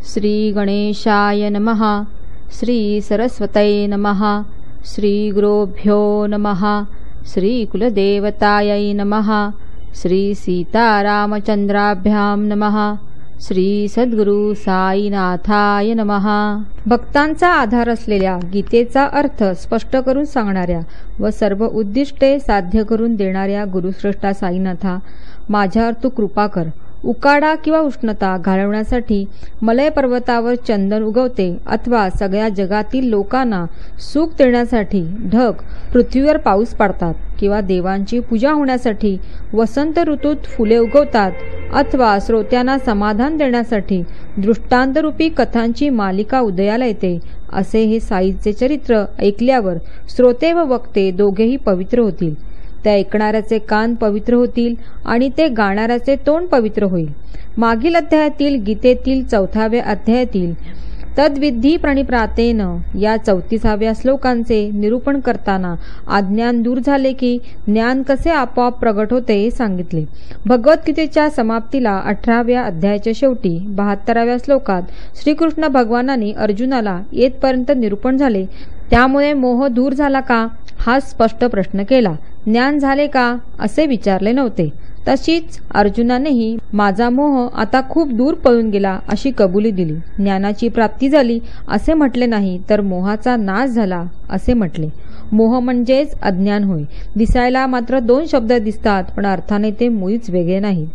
श्री गणेशाय नमः। श्री सरस्वतये नमः। श्री गुरुभ्यो नमः। श्री कुलदेवतायै नमः। श्री सीतारामचंद्राभ्यां नमः। श्री सद्गुरु साईनाथाय नमः। भक्तांचा आधार असलेल्या गीतेचा अर्थ स्पष्ट करून सांगणाऱ्या व सर्व उद्दिष्टे साध्य करून देणाऱ्या गुरुश्रेष्ठा साईनाथा, माझ्यावर तू कृपा कर। उकाडा किंवा उष्णता घालवण्यासाठी मलय पर्वतावर चंदन उगवते अथवा सगळ्या जगातील लोकांना सुख देण्यासाठी ढग पृथ्वीवर पाऊस पाडतात किंवा देवांची पूजा होण्यासाठी वसंत ऋतूत फुले उगवतात अथवा श्रोत्यांना समाधान देण्यासाठी दृष्टांतरूपी कथांची मालिका उदयाला येते, असे हे साईचे चरित्र ऐकल्यावर श्रोते व वक्ते दोघेही पवित्र होतील। त्या ऐकणाऱ्याचे कान पवित्र होतील आणि ते गाणाऱ्याचे तोंड पवित्र होईल। मागील अध्यायातील गीतेतील 4व्या अध्यायातील तद्विधी प्रणिप्रातेन या 34व्या श्लोकांचे निरूपण करताना अज्ञान दूर झाले की ज्ञान कसे आपोआप प्रगट होते हे सांगितले। भगवद्गीतेच्या समाप्तीला 18व्या अध्यायाच्या शेवटी 72व्या श्लोकात श्रीकृष्ण भगवानांनी अर्जुनाला येथपर्यंत निरूपण झाले त्यामुळे मोह दूर झाला का हा स्पष्ट प्रश्न केला। ज्ञान झाले का असे विचारले नव्हते। तशीच अर्जुनानेही माझा मोह आता खूप दूर पळून गेला अशी कबुली दिली। ज्ञानाची प्राप्ती झाली असे म्हटले नाही तर मोहाचा नाश झाला असे म्हटले। मोह म्हणजेच अज्ञान होय। दिसायला मात्र 2 शब्द दिसतात पण अर्थाने ते मुळीच वेगळे नाहीत,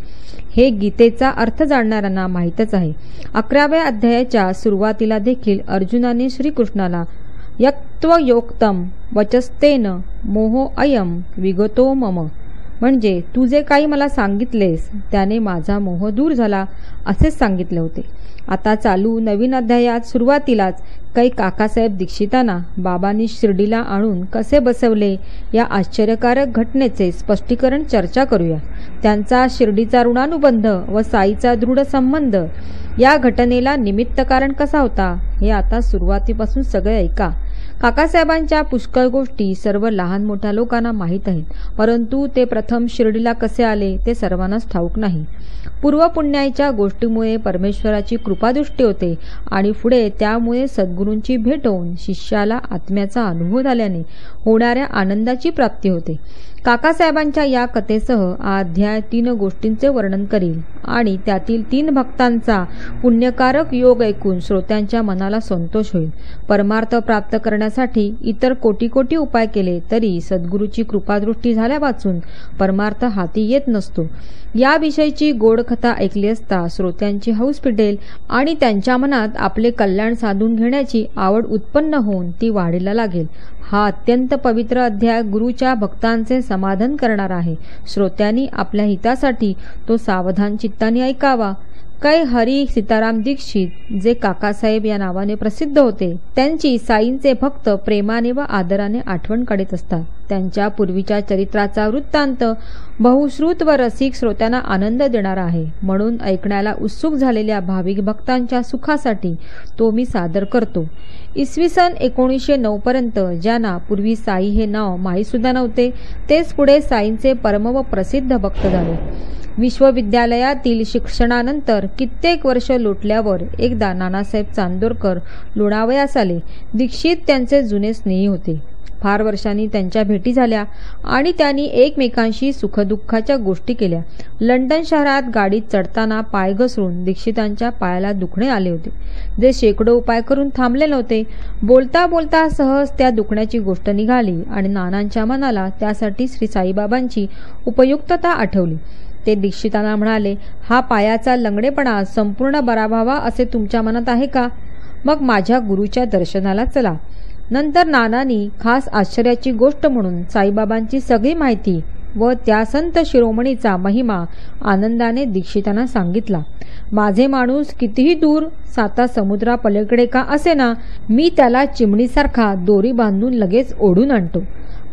हे गीतेचा अर्थ जाणणाऱ्यांना माहीतच आहे। 11व्या अध्यायाच्या सुरुवातीला देखील अर्जुनाने श्रीकृष्णाला यक्त्वयोक्तम वचस्तेन मोहो अयम विगतो मम, म्हणजे तू जे काही मला सांगितलेस त्याने माझा मोह दूर झाला असेच सांगितले होते। आता चालू नवीन अध्यायात सुरुवातीलाच काही काकासाहेब दीक्षितांना बाबांनी शिर्डीला आणून कसे बसवले या आश्चर्यकारक घटनेचे स्पष्टीकरण चर्चा करूया। त्यांचा शिर्डीचा ऋणानुबंध व साईचा दृढ संबंध, या घटनेला निमित्त कारण कसा होता हे आता सुरुवातीपासून सगळे ऐका। काकासाहेबांच्या पुष्कळ गोष्टी सर्व लहान मोठ्या लोकांना माहीत आहेत, परंतु ते प्रथम शिर्डीला कसे आले ते सर्वांनाच ठाऊक नाही। पूर्वपुण्याच्या गोष्टीमुळे परमेश्वराची कृपादृष्टी होते आणि पुढे त्यामुळे सद्गुरूंची भेट होऊन शिष्याला आत्म्याचा अनुभव झाल्याने होणाऱ्या आनंदाची प्राप्ती होते। काकासाहेबांच्या या कथेसह हा अध्याय 3 गोष्टींचे वर्णन करील आणि त्यातील 3 भक्तांचा पुण्यकारक योग ऐकून श्रोत्यांच्या मनाला संतोष होईल। परमार्थ प्राप्त करण्यासाठी इतर कोटी उपाय केले तरी सद्गुरूची कृपादृष्टी झाल्या वाचून परमार्थ हाती येत नसतो। याविषयीची गोड कथा ऐकली असता श्रोत्यांची हौस पिटेल आणि त्यांच्या मनात आपले कल्याण साधून घेण्याची आवड उत्पन्न होऊन ती वाढीला लागेल। हा अत्यंत पवित्र अध्याय गुरुच्या भक्तांचे समाधान करणार आहे। श्रोत्यांनी आपल्या हितासाठी तो सावधान चित्ताने ऐकावा। काही हरी सीताराम दीक्षित जे काकासाहेब या नावाने प्रसिद्ध होते, त्यांची साईंचे भक्त प्रेमाने व आदराने आठवण काढत असतात। त्यांच्या पूर्वीच्या चरित्राचा वृत्तांत बहुश्रुत व रसिक श्रोत्यांना आनंद देणारा आहे, म्हणून ऐकण्याला उत्सुक झालेल्या भाविक भक्तांच्या सुखासाठी तो मी सादर करतो। इसवी सन 1909 पर्यंत ज्यांना पूर्वी साई हे नाव माहीत सुद्धा नव्हते तेच पुढे साईंचे परम व प्रसिद्ध भक्त झाले। विश्वविद्यालयातील शिक्षणानंतर कित्येक वर्ष लोटल्यावर एकदा नानासाहेब चांदोरकर लोणावळ्यास आले। दीक्षित त्यांचे जुने स्नेही होते। फार वर्षांनी त्यांच्या भेटी झाल्या आणि त्यांनी एकमेकांशी सुखदुःखाच्या गोष्टी केल्या। लंडन शहरात गाडीत चढताना पाय घसरून दीक्षितांच्या पायाला दुखणे आले होते, जे शेकडो उपाय करून थांबले नव्हते। बोलता बोलता सहज त्या दुखण्याची गोष्ट निघाली आणि नानांच्या मनाला त्यासाठी श्री साईबाबांची उपयुक्तता आठवली। ते दीक्षितांना म्हणाले, हा पायाचा लंगडेपणा संपूर्ण बरा व्हावा असे तुमच्या मनात आहे का? मग माझ्या गुरुच्या दर्शनाला चला। नंतर नानांनी खास आश्चर्याची गोष्ट म्हणून साईबाबांची सगळी माहिती व त्या संत शिरोमणीचा महिमा आनंदाने दीक्षितांना सांगितला। माझे माणूस कितीही दूर 7 समुद्रापलीकडे का असेना, मी त्याला चिमणीसारखा दोरी बांधून लगेच ओढून आणतो,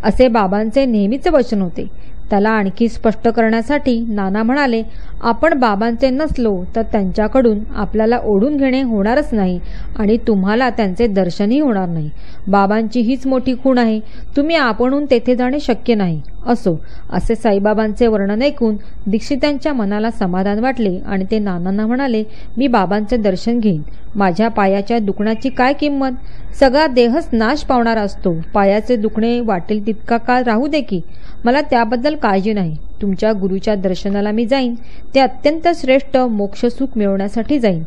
असे बाबांचे नेहमीचे वचन होते। त्याला आणखी स्पष्ट करण्यासाठी नाना म्हणाले, आपण बाबांचे नसलो तर त्यांच्याकडून आपल्याला ओढून घेणे होणारच नाही आणि तुम्हाला त्यांचे दर्शनही होणार नाही। बाबांची हीच मोठी खूण आहे, तुम्ही आपणहून तेथे जाणे शक्य नाही। असो, असे साईबाबांचे वर्णन ऐकून दीक्षितांच्या मनाला समाधान वाटले आणि ते नानांना म्हणाले, मी बाबांचे दर्शन घेईन. माझ्या पायाच्या दुखण्याची काय किंमत? सगळा देहच नाश पावणारा असतो. पायाचे दुखणे वाटेल तितका काळ राहू दे की, मला त्याबद्दल काळजी नाही. तुमच्या गुरुच्या दर्शनाला मी जाईन. ते अत्यंत श्रेष्ठ मोक्षसुख मिळवण्यासाठी जाईन.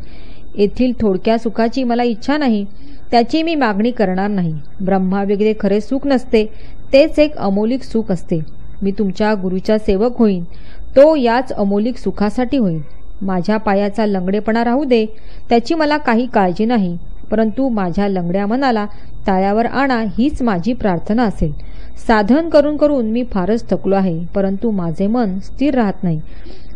येथील थोडक्या सुखाची मला इच्छा नाही. त्याची मी मागणी करणार नाही. ब्रह्मा वगैरे खरे सुख नसते, तेच एक अमौलिक सुख असते. मी तुमच्या गुरुचा सेवक होईन. तो याच अमौलिक सुखासाठी होईल. माझ्या पायाचा लंगडेपणा राहू दे, त्याची मला काही काळजी नाही. परंतु माझ्या लंगड्या मनाला ताळ्यावर आणा, हीच माझी प्रार्थना असेल. साधन करून करून मी फारच थकलो आहे, परंतु माझे मन स्थिर राहत नाही.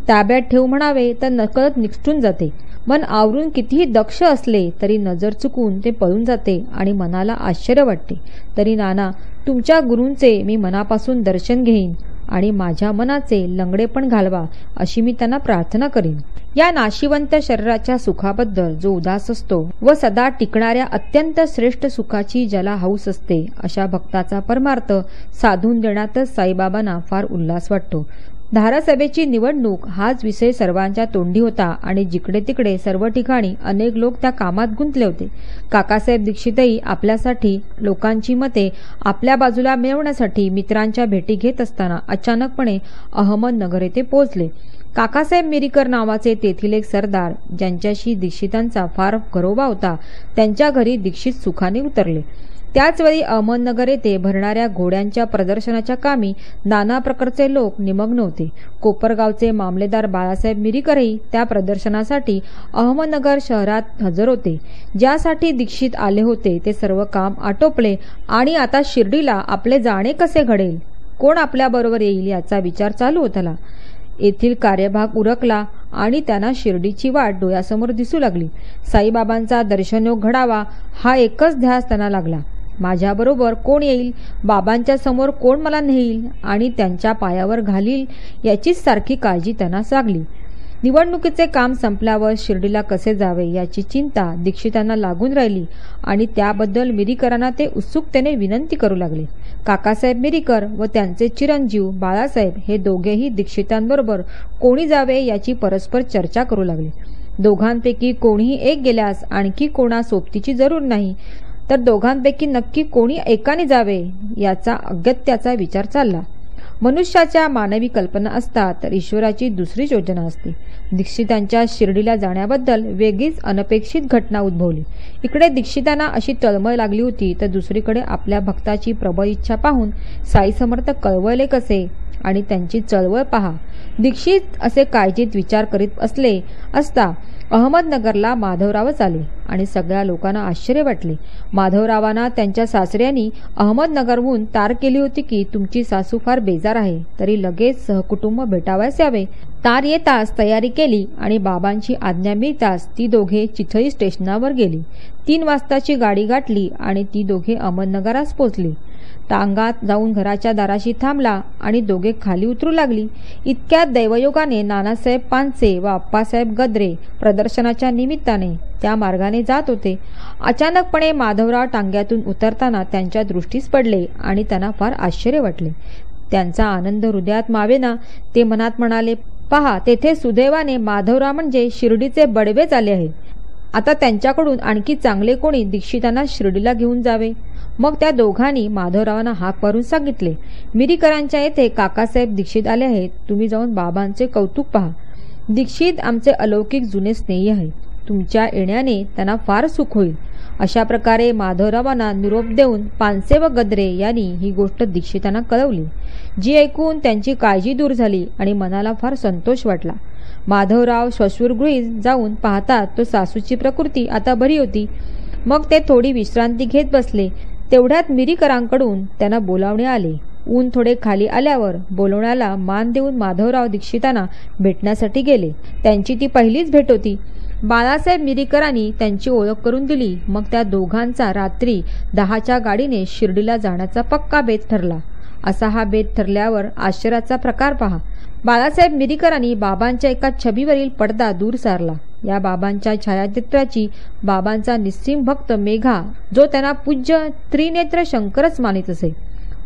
ताब्यात ठेव म्हणावे तर नकळत निसटून जाते. मन आवरून कितीही दक्ष असले तरी नजर चुकून ते पळून जाते आणि मनाला आश्चर्य वाटते. तरी नाना, तुमच्या गुरूंचे मी मनापासून दर्शन घेईन आणि माझ्या मनाचे लंगडेपण घालवा, अशी मी त्यांना प्रार्थना करीन. या नाशिवंत शरीराच्या सुखाबद्दल जो उदास असतो व सदा टिकणाऱ्या अत्यंत श्रेष्ठ सुखाची ज्याला हौस असते, अशा भक्ताचा परमार्थ साधून देण्यातच साईबाबांना फार उल्हास वाटतो. धारासभेची निवडणूक हाच विषय सर्वांच्या तोंडी होता आणि जिकडे तिकडे सर्व ठिकाणी अनेक लोक त्या कामात गुंतले होते. काकासाहेब दीक्षितही आपल्यासाठी लोकांची मते आपल्या बाजूला मिळवण्यासाठी मित्रांच्या भेटी घेत असताना अचानकपणे अहमदनगर येथे पोहोचले. काकासाहेब मिरीकर नावाचे तेथील एक सरदार, ज्यांच्याशी दीक्षितांचा फार घरोबा होता, त्यांच्या घरी दीक्षित सुखाने उतरले. त्याचवेळी अहमदनगर येथे भरणाऱ्या घोड्यांच्या प्रदर्शनाच्या कामी नाना प्रकारचे लोक निमग्न होते. कोपरगावचे मामलेदार बाळासाहेब मिरीकरही त्या प्रदर्शनासाठी अहमदनगर शहरात हजर होते. ज्यासाठी दीक्षित आले होते ते सर्व काम आटोपले आणि आता शिर्डीला आपले जाणे कसे घडेल, कोण आपल्याबरोबर येईल याचा विचार चालू होता. येथील कार्यभाग उरकला आणि त्यांना शिर्डीची वाट डोळ्यासमोर दिसू लागली. साईबाबांचा दर्शनयोग घडावा हा एकच ध्यास त्यांना लागला. माझ्याबरोबर कोण येईल, बाबांच्या समोर कोण मला नेईल आणि त्यांच्या पायावर घालील, याचीच सारखी काळजी त्यांना लागली. निवडणुकीचे काम संपल्यावर शिर्डीला कसे जावे याची चिंता दीक्षितांना लागून राहिली आणि त्याबद्दल मिरीकरांना ते उत्सुकतेने विनंती करू लागले. काकासाहेब मिरीकर व त्यांचे चिरंजीव बाळासाहेब हे दोघेही दीक्षितांबरोबर कोणी जावे याची परस्पर चर्चा करू लागले. दोघांपैकी कोणीही एक गेल्यास आणखी कोणा सोबतीची जरूर नाही, तर दोघांपैकी नक्की कोणी एकाने जावे याचा अगत्याचा विचार चालला. मनुष्याच्या मानवी कल्पना असतात तर ईश्वराची दुसरी योजना असते. दीक्षितांच्या शिर्डीला जाण्याबद्दल वेगळीच अनपेक्षित घटना उद्भवली. इकडे दीक्षितांना अशी तळमळ लागली होती तर दुसरीकडे आपल्या भक्ताची प्रबळ इच्छा पाहून साई समर्थ कळवळले कसे आणि त्यांची चळवळ पहा. दीक्षित असे काळजीत विचार करीत असता अहमदनगरला माधवरावच आले आणि सगळ्या लोकांना आश्चर्य वाटले. माधवरावांना त्यांच्या सासऱ्यांनी अहमदनगरहून तार केली होती की तुमची सासू फार बेजार आहे, तरी लगेच सहकुटुंब भेटावयास यावे. तार येताच तयारी केली आणि बाबांची आज्ञा मिळताच ती दोघे चिखली स्टेशनावर गेली. 3 वाजताची गाडी गाठली आणि ती दोघे अहमदनगरास पोचली. टांगात जाऊन घराच्या दाराशी थांबला आणि दोघे खाली उतरू लागली. इतक्यात दैवयोगाने नानासाहेब पानसे व आप्पासाहेब गद्रे प्रदर्शनाच्या निमित्ताने त्या मार्गाने जात होते. अचानकपणे माधवराव टांग्यातून उतरताना त्यांच्या दृष्टीस पडले आणि त्यांना फार आश्चर्य वाटले. त्यांचा आनंद हृदयात मावेना. ते मनात म्हणाले, पहा, तेथे सुदैवाने माधवराव म्हणजे शिर्डीचे बडवेच आले आहेत. आता त्यांच्याकडून आणखी चांगले कोणी दीक्षितांना शिर्डीला घेऊन जावे. मग त्या दोघांनी माधवरावांना हाक मारून सांगितले, मिरीकरांच्या येथे काकासाहेब दीक्षित आले आहेत, तुम्ही जाऊन बाबांचे कौतुक पहा. दीक्षित आमचे अलौकिक जुने स्नेही आहेत. तुमच्या येण्याने त्यांना फार सुख होईल. अशा प्रकारे माधवरावांना निरोप देऊन पानसे व गद्रे यांनी ही गोष्ट दीक्षितांना कळवली, जी ऐकून त्यांची काळजी दूर झाली आणि मनाला फार संतोष वाटला. माधवराव श्वशुरगृहीत जाऊन पाहतात तो सासूची प्रकृती आता बरी होती. मग ते थोडी विश्रांती घेत बसले. तेवढ्यात मिरीकरांकडून त्यांना बोलावणे आले. ऊन थोडे खाली आल्यावर बोलवण्याला मान देऊन माधवराव दीक्षितांना भेटण्यासाठी गेले. त्यांची ती पहिलीच भेट होती. बाळासाहेब मिरीकरांनी त्यांची ओळख करून दिली. मग त्या दोघांचा रात्री 10च्या गाडीने शिर्डीला जाण्याचा पक्का बेत ठरला. असा हा बेत ठरल्यावर आश्चर्याचा प्रकार पहा. बाळासाहेब मिरीकरांनी बाबांच्या एका छबीवरील पडदा दूर सारला. या बाबांच्या छायाचित्राची बाबांचा निस्सीम भक्त मेघा, जो त्यांना पूज्य त्रिनेत्र शंकरच मानित असे,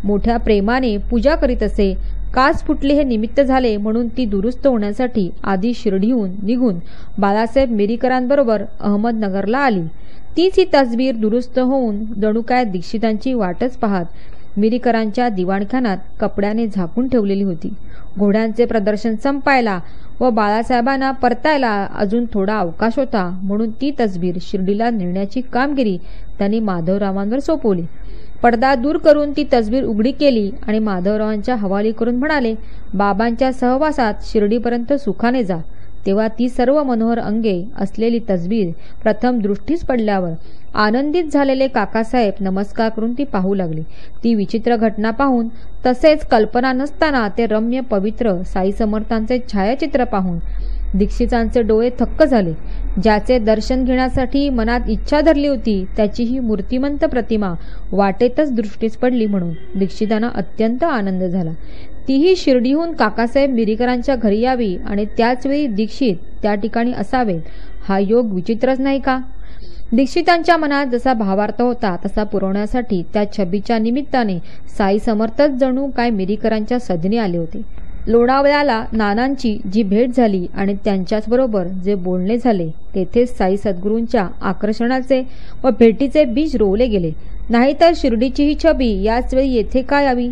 मोठ्या प्रेमाने पूजा करीत असे. काच फुटली हे निमित्त झाले म्हणून ती दुरुस्त होण्यासाठी आधी शिर्डीहून निघून बाळासाहेब मिरीकरांबरोबर अहमदनगरला आली. तीच ही तसबीर दुरुस्त होऊन जणू काय दीक्षितांची वाटच पाहत मिरीकरांच्या दिवाणखान्यात कपड्याने झाकून ठेवलेली होती. घोड्यांचे प्रदर्शन संपायला व बाळासाहेबांना परतायला अजून थोडा अवकाश होता म्हणून ती तसबीर शिर्डीला नेण्याची कामगिरी त्यांनी माधवरावांवर सोपवली. पडदा दूर करून ती तसबीर उघडी केली आणि माधवरावांच्या हवाली करून म्हणाले, बाबांच्या सहवासात शिर्डीपर्यंत सुखाने जा. तेव्हा ती सर्व मनोहर अंगे असलेली तसबीर प्रथम दृष्टीस पडल्यावर आनंदित झालेले काकासाहेब नमस्कार करून ती पाहू लागले. ती विचित्र घटना पाहून तसेच कल्पना नसताना ते रम्य पवित्र साई समर्थांचे छायाचित्र पाहून दीक्षितांचे डोळे थक्क झाले. ज्याचे दर्शन घेण्यासाठी मनात इच्छा धरली होती त्याची ही मूर्तिमंत प्रतिमा वाटेतच दृष्टीस पडली म्हणून दीक्षितांना अत्यंत आनंद झाला. तीही शिर्डीहून काकासाहेब मिरीकरांच्या घरी यावी आणि त्याचवेळी दीक्षित त्या ठिकाणी असावेत हा योग विचित्रच नाही का? दीक्षितांच्या मनात जसा भावार्थ होता तसा पुरवण्यासाठी त्या छबीच्या निमित्ताने साई समर्थच जणू काय मिरीकरांच्या सजनी आले होते. लोणावळ्याला नानांची जी भेट झाली आणि त्यांच्याचबरोबर जे बोलणे झाले तेथेच साई सद्गुरूंच्या आकर्षणाचे व भेटीचे बीज रोवले गेले. नाहीतर शिर्डीची ही छबी याच वेळी येथे का यावी?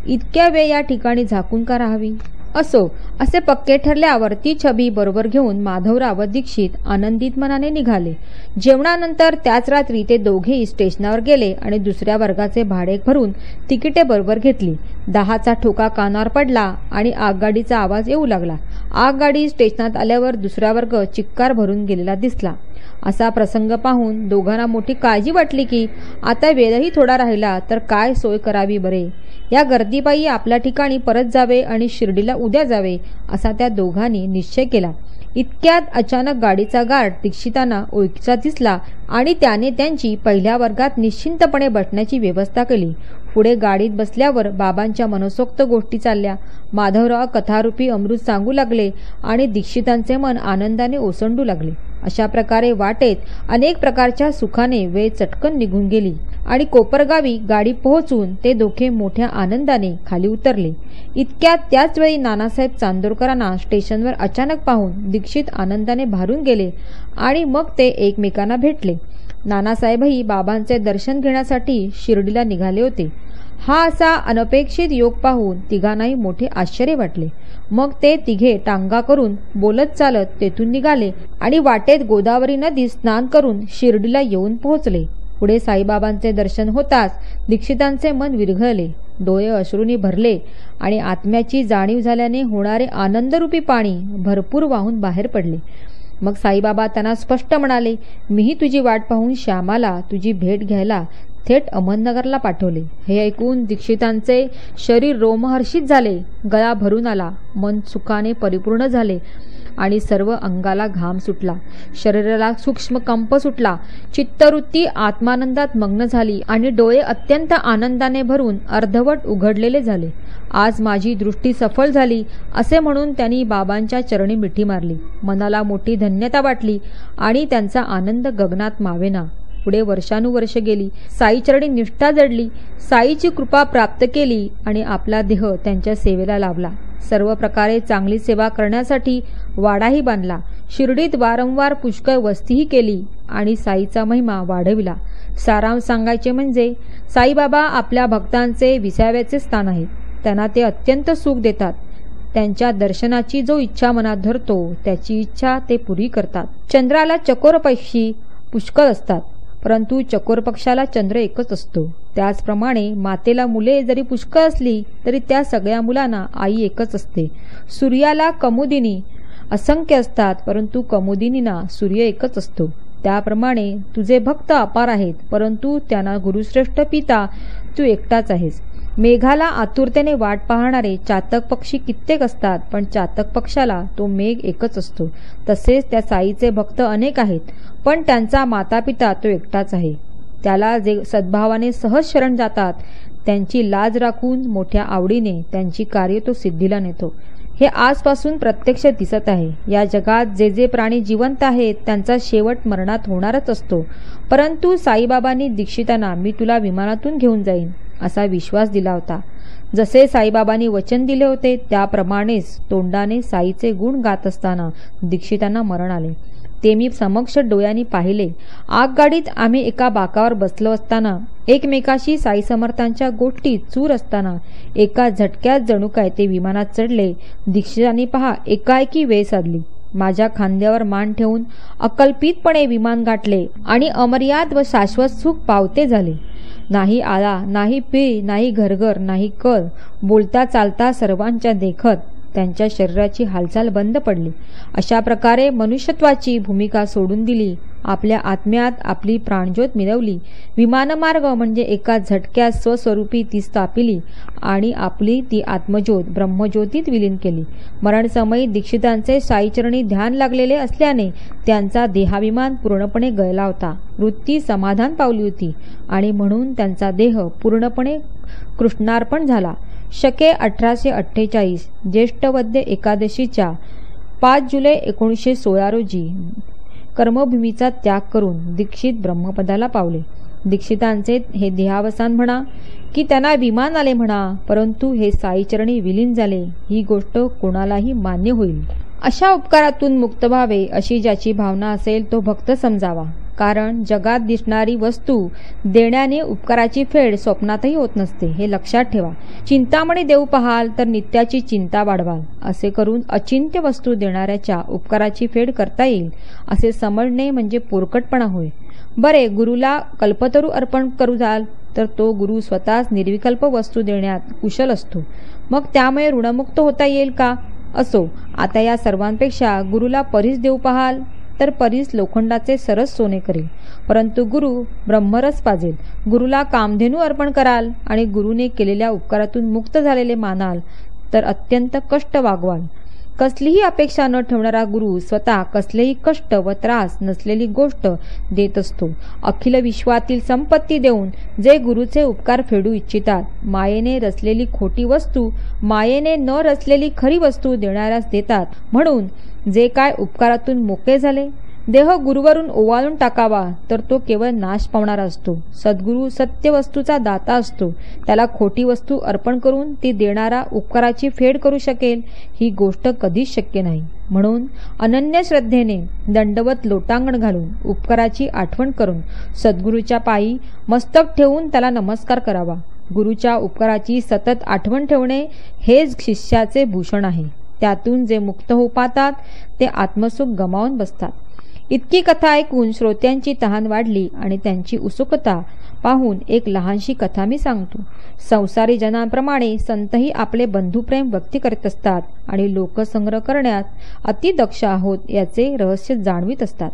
इतक्या वेळ या ठिकाणी झाकून का राहावी? असो असे पक्के ठरल्यावर ती छबी बरोबर घेऊन माधवराव व दीक्षित आनंदित मनाने निघाले. जेवणानंतर त्याच रात्री ते दोघेही स्टेशनावर गेले आणि दुसऱ्या वर्गाचे भाडे भरून तिकिटे बरोबर घेतली. 10चा ठोका कानावर पडला आणि आगगाडीचा आवाज येऊ लागला. आगगाडी स्टेशनात आल्यावर दुसरा वर्ग चिक्कार भरून गेलेला दिसला. असा प्रसंग पाहून दोघांना मोठी काळजी वाटली की आता वेळही थोडा राहिला तर काय सोय करावी बरे. या गर्दीपायी आपल्या ठिकाणी परत जावे आणि शिर्डीला उद्या जावे असा त्या दोघांनी निश्चय केला. इतक्यात अचानक गाडीचा गार्ड दीक्षितांना ओळखीचा दिसला आणि त्याने त्यांची पहिल्या वर्गात निश्चिंतपणे बसण्याची व्यवस्था केली. पुढे गाडीत बसल्यावर बाबांच्या मनसोक्त गोष्टी चालल्या. माधवराव कथारूपी अमृत सांगू लागले आणि दीक्षितांचे मन आनंदाने ओसंडू लागले. अशा प्रकारे वाटेत अनेक प्रकारच्या सुखाने वेळ चटकन निघून गेली आणि कोपरगावी गाडी पोहोचून ते दोघे मोठ्या आनंदाने खाली उतरले. इतक्यात त्याच वेळी नानासाहेब चांदोरकरांना स्टेशनवर अचानक पाहून दीक्षित आनंदाने भारून गेले आणि मग ते एकमेकांना भेटले. नानासाहेबही बाबांचे दर्शन घेण्यासाठी शिर्डीला निघाले होते. हा असा अनपेक्षित योग पाहून तिघांनाही मोठे आश्चर्य वाटले. मग ते तिघे टांगा करून बोलत चालत तेथून निघाले आणि वाटेत गोदावरी नदीत स्नान करून शिर्डीला येऊन पोहोचले. पुढे साईबाबांचे दर्शन होताच दीक्षितांचे मन विरघळले, डोळे अश्रूंनी भरले आणि आत्म्याची जाणीव झाल्याने होणारे आनंदरूपी पाणी भरपूर वाहून बाहेर पडले. मग साईबाबा त्यांना स्पष्ट म्हणाले, मीही तुझी वाट पाहून श्यामाला तुझी भेट घ्यायला थेट अहमदनगरला पाठवले. हे ऐकून दीक्षितांचे शरीर रोमहर्षित झाले, गळा भरून आला, मन सुखाने परिपूर्ण झाले आणि सर्व अंगाला घाम सुटला, शरीराला सूक्ष्म कंप सुटला, चित्तवृत्ती आत्मानंदात मग्न झाली आणि डोळे अत्यंत आनंदाने भरून अर्धवट उघडलेले झाले. आज माझी दृष्टी सफल झाली असे म्हणून त्यांनी बाबांच्या चरणी मिठी मारली. मनाला मोठी धन्यता वाटली आणि त्यांचा आनंद गगनात मावेना. पुढे वर्षानुवर्ष गेली. साईचरणी निष्ठा जडली, साईची कृपा प्राप्त केली आणि आपला देह त्यांच्या सेवेला लावला. सर्व प्रकारे चांगली सेवा करण्यासाठी वाडाही बांधला. शिर्डीत वारंवार पुष्कळ वस्तीही केली आणि साईचा महिमा वाढविला. सारांश सांगायचे म्हणजे साईबाबा आपल्या भक्तांचे विसाव्याचे स्थान आहेत. त्यांना ते अत्यंत सुख देतात. त्यांच्या दर्शनाची जो इच्छा मनात धरतो त्याची इच्छा ते पुरी करतात. चंद्राला चकोर पक्षी पुष्कळ असतात परंतु चकोर पक्षाला चंद्र एकच असतो. त्याचप्रमाणे मातेला मुले जरी पुष्कळ असली तरी त्या सगळ्या मुलांना आई एकच असते. सूर्याला कमुदिनी असंख्य असतात परंतु कमुदिनींना सूर्य एकच असतो. त्याप्रमाणे तुझे भक्त अपार आहेत परंतु त्यांना गुरुश्रेष्ठ पिता तू एकटाच आहेस. मेघाला आतुरतेने वाट पाहणारे चातक पक्षी कित्येक असतात पण चातक पक्षाला तो मेघ एकच असतो. तसेच त्या साईचे भक्त अनेक आहेत पण त्यांचा मातापिता तो एकटाच आहे. त्याला जे सद्भावाने सहज शरण जातात त्यांची लाज राखून मोठ्या आवडीने त्यांची कार्य तो सिद्धीला नेतो. हे आजपासून प्रत्यक्ष दिसत आहे. या जगात जे जे प्राणी जिवंत आहेत त्यांचा शेवट मरणात होणारच असतो. परंतु साईबाबांनी दीक्षितांना मी तुला विमानातून घेऊन जाईन असा विश्वास दिला होता. जसे साईबाबांनी वचन दिले होते त्याप्रमाणेच तोंडाने साईचे गुण गात असताना दीक्षितांना मरण आले. ते मी समक्ष डोळ्यांनी पाहिले. आगगाडीत आम्ही एका बाकावर बसलो असताना एकमेकाशी साई समर्थांच्या गोष्टीत चूर असताना एका झटक्यात जणू काय ते विमानात चढले. दीक्षितांनी पहा एकाएकी वेळ साधली. माझ्या खांद्यावर मान ठेवून अकल्पितपणे विमान गाठले आणि अमर्याद व शाश्वत सुख पावते झाले. नाही आला, नाही पीळ, नाही घरघर, नाही कळ. बोलता चालता सर्वांच्या देखत त्यांच्या शरीराची हालचाल बंद पडली. अशा प्रकारे मनुष्यत्वाची भूमिका सोडून दिली. आपल्या आत्म्यात आपली प्राणज्योत मिळवली. विमानमार्ग म्हणजे एका झटक्यात स्वस्वरूपी ती स्थापिली आणि आपली ती आत्मज्योत ब्रह्मज्योतीत विलीन केली. मरणसमयी दीक्षितांचे साईचरणी ध्यान लागलेले असल्याने त्यांचा देहाभिमान पूर्णपणे गळला होता. वृत्ती समाधान पावली होती आणि म्हणून त्यांचा देह पूर्णपणे कृष्णार्पण झाला. शके 1848 ज्येष्ठवद्य एकादशीच्या 5 जुलै 1916 रोजी कर्मभूमीचा त्याग करून दीक्षित ब्रह्मपदाला पावले. दीक्षितांचे हे देहावसान म्हणा की त्यांना विमान आले म्हणा, परंतु हे साईचरणी विलीन झाले ही गोष्ट कोणालाही मान्य होईल. अशा उपकारातून मुक्त व्हावे अशी ज्याची भावना असेल तो भक्त समजावा. कारण जगात दिसणारी वस्तू देण्याने उपकाराची फेड स्वप्नातही होत नसते हे लक्षात ठेवा. चिंतामणी देऊ पाहाल तर नित्याची चिंता वाढवाल. असे करून अचिंत्य वस्तू देणाऱ्याच्या उपकाराची फेड करता येईल असे समजणे म्हणजे पोरकटपणा होय. बरे, गुरुला कल्पतरू अर्पण करू जाल तर तो गुरु स्वतःच निर्विकल्प वस्तू देण्यात कुशल असतो. मग त्यामुळे ऋणमुक्त होता येईल का? असो. आता या सर्वांपेक्षा गुरुला परीस देऊ पाहाल तर परीस लोखंडाचे सरस सोने करेल, परंतु गुरु ब्रह्मरस पाजेल. गुरुला कामधेनू अर्पण कराल आणि गुरुने केलेल्या उपकारातून मुक्त झालेले मानाल तर अत्यंत कष्ट वागवाल. कसलीही अपेक्षा न ठेवणारा गुरु स्वतः कसलेही कष्ट व त्रास नसलेली गोष्ट देत असतो. अखिल विश्वातील संपत्ती देऊन जे गुरुचे उपकार फेडू इच्छितात, मायेने रचलेली खोटी वस्तू मायेने न रचलेली खरी वस्तू देणाऱ्यास देतात. म्हणून जे काय उपकारातून मोकळे झाले, देह गुरुवरून ओवाळून टाकावा तर तो केवळ नाश पावणारा असतो. सद्गुरू सत्य वस्तूचा दाता असतो. त्याला खोटी वस्तू अर्पण करून ती देणारा उपकाराची फेड करू शकेल ही गोष्ट कधीच शक्य नाही. म्हणून अनन्य श्रद्धेने दंडवत लोटांगण घालून उपकाराची आठवण करून सद्गुरूच्या पायी मस्तक ठेवून त्याला नमस्कार करावा. गुरुच्या उपकाराची सतत आठवण ठेवणे हेच शिष्याचे भूषण आहे. त्यातून जे मुक्त होऊ पाहतात ते आत्मसुख गमावून बसतात. इतकी कथा ऐकून श्रोत्यांची तहान वाढली आणि त्यांची उत्सुकता पाहून एक लहानशी कथा मी सांगतो. संसारी जनांप्रमाणे संतही आपले बंधुप्रेम व्यक्त करीत असतात आणि लोकसंग्रह करण्यात अतिदक्ष आहोत याचे रहस्य जाणवीत असतात.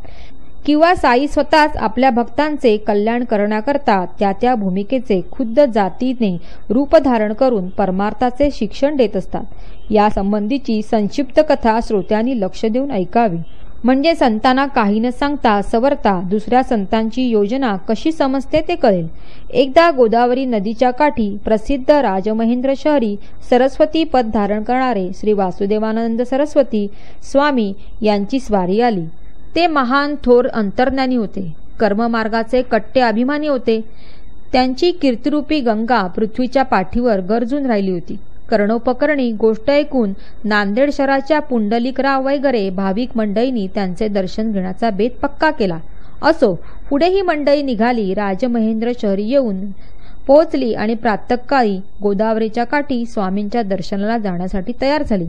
किंवा साई स्वतःच आपल्या भक्तांचे कल्याण करण्याकरता त्या भूमिकेचे खुद्द जातीने रूप धारण करून परमार्थाचे शिक्षण देत असतात. या संबंधीची संक्षिप्त कथा श्रोत्यांनी लक्ष देऊन ऐकावी. म्हणजे संतांना काही न सांगता सवरता दुसऱ्या संतांची योजना कशी समजते ते कळेल. एकदा गोदावरी नदीच्या काठी प्रसिद्ध राजमहेंद्र शहरी सरस्वती पद धारण करणारे श्री वासुदेवानंद सरस्वती स्वामी यांची स्वारी आली. ते महान थोर अंतर्ज्ञानी होते. कर्ममार्गाचे कट्टे अभिमानी होते. त्यांची कीर्तिरूपी गंगा पृथ्वीच्या पाठीवर गरजून राहिली होती. कर्णोपकरणी गोष्ट ऐकून नांदेड शहराच्या पुंडलिकराव वगैरे भाविक मंडळींनी त्यांचे दर्शन घेण्याचा बेत पक्का केला. असो, पुढे ही मंडळी निघाली. राजमहेंद्र शहरी येऊन पोहोचली आणि प्रातःकाळी गोदावरीच्या काठी स्वामींच्या दर्शनाला जाण्यासाठी तयार झाली.